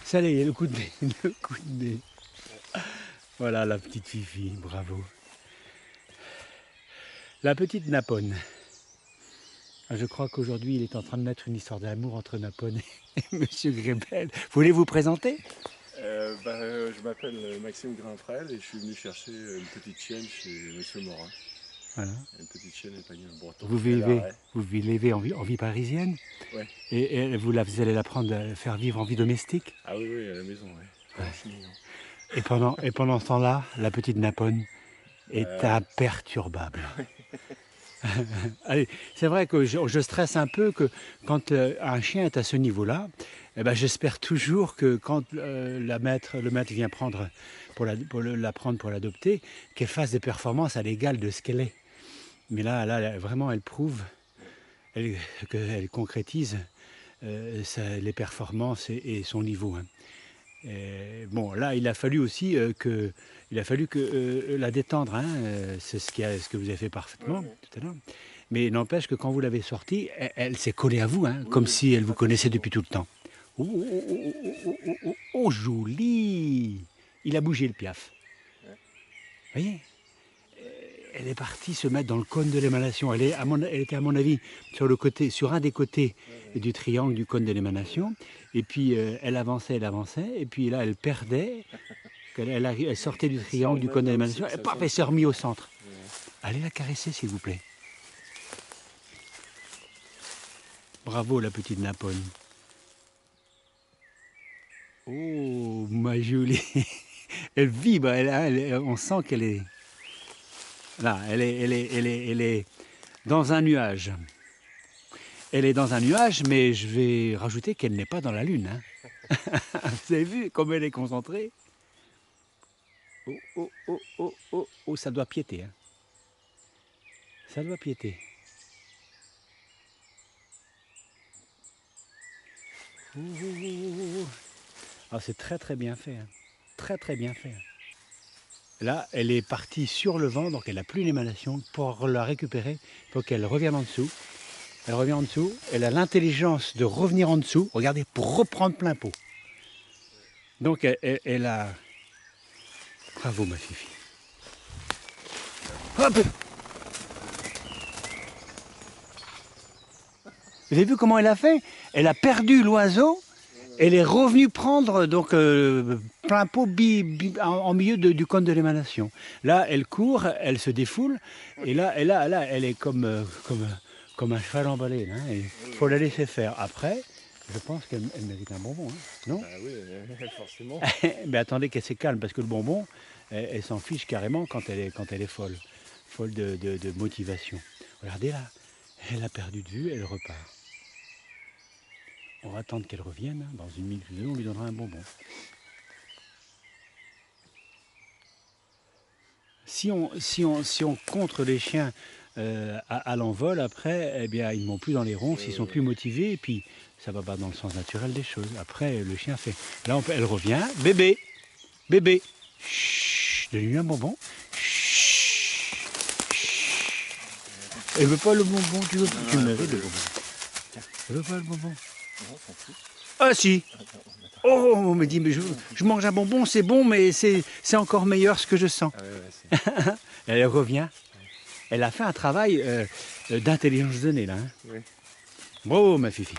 Ça y est, le coup de nez, le coup de nez. Voilà la petite Fifi, bravo. La petite Napone. Je crois qu'aujourd'hui, il est en train de mettre une histoire d'amour entre Napone et Monsieur Grébel. Voulez vous présenter? Je m'appelle Maxime Grimprel et je suis venu chercher une petite chienne chez Monsieur Morin. Voilà. Une petite chienne espagnole breton. Vous Elle vivez, a, ouais. vous vivez en vie parisienne Ouais. et vous allez l'apprendre à faire vivre en vie domestique. Ah oui, oui, à la maison, ouais. Ouais. 6 millions. Et pendant ce temps-là, la petite Napone est Bah, imperturbable. Allez, c'est vrai que je stresse un peu que quand un chien est à ce niveau-là, eh ben, j'espère toujours que quand le maître vient prendre la prendre pour l'adopter, qu'elle fasse des performances à l'égal de ce qu'elle est. Mais là, vraiment, elle prouve qu'elle concrétise les performances et son niveau. Hein. Bon, là, il a fallu aussi que la détendre. Hein, c'est ce que vous avez fait parfaitement tout à l'heure. Mais n'empêche que quand vous l'avez sortie, elle s'est collée à vous, hein, oui, comme oui, si elle vous très, très connaissait souvent. depuis tout le temps. Oh, oh, oh, oh, oh, oh, oh, oh, joli! Il a bougé le piaf. Ouais. Vous voyez? Elle est partie se mettre dans le cône de l'émanation. Elle était à mon avis sur un des côtés du triangle du cône de l'émanation. Et puis elle avançait, et puis là elle perdait. Elle sortait du Ça triangle du cône remet de là aussi, l'émanation. Et ça paf, sent elle s'est aussi. remise au centre. Ouais. Allez la caresser s'il vous plaît. Bravo la petite Napone. Oh ma jolie. Elle vibre, on sent qu'elle est... Là, elle est dans un nuage. Elle est dans un nuage, mais je vais rajouter qu'elle n'est pas dans la lune. Hein. Vous avez vu comme elle est concentrée? Oh, oh, oh, oh, oh, oh, ça doit piéter. Hein. Ça doit piéter. Oh, oh, oh, oh. Ah, c'est très très bien fait. Hein. Très très bien fait. Là, elle est partie sur le vent, donc elle n'a plus l'émanation. Pour la récupérer, il faut qu'elle revienne en dessous. Elle revient en dessous, elle a l'intelligence de revenir en dessous, regardez, pour reprendre plein pot. Donc elle a... Bravo ma Fifi. Hop! Vous avez vu comment elle a fait? Elle a perdu l'oiseau, elle est revenue prendre donc plein pot en milieu du cône de l'émanation. Là, elle court, elle se défoule, et là, elle est comme un cheval emballé. Hein, il faut la laisser faire. Après, je pense qu'elle mérite un bonbon, hein, non? Bah oui, forcément. Mais attendez qu'elle s'est calme, parce que le bonbon, elle s'en fiche carrément quand elle est folle. Folle de motivation. Regardez là, elle a perdu de vue, elle repart. On va attendre qu'elle revienne, hein. Dans une minute ou deux, on lui donnera un bonbon. Si on contre les chiens à l'envol, après, eh bien, ils ne vont plus dans les ronces, ils sont plus motivés, et puis ça ne va pas dans le sens naturel des choses. Après, le chien fait... Là, elle revient. Bébé, bébé, chut, donne-lui un bonbon. Chut, chut. Elle veut pas le bonbon, tu le mérites le bonbon. Elle veut pas le bonbon. Non, s'en fout. Ah si. Oh, on me dit, mais je mange un bonbon, c'est bon, mais c'est encore meilleur ce que je sens. Ah ouais, Elle revient. Elle a fait un travail d'intelligence donnée là. Hein. Oui. Bravo ma Fifi.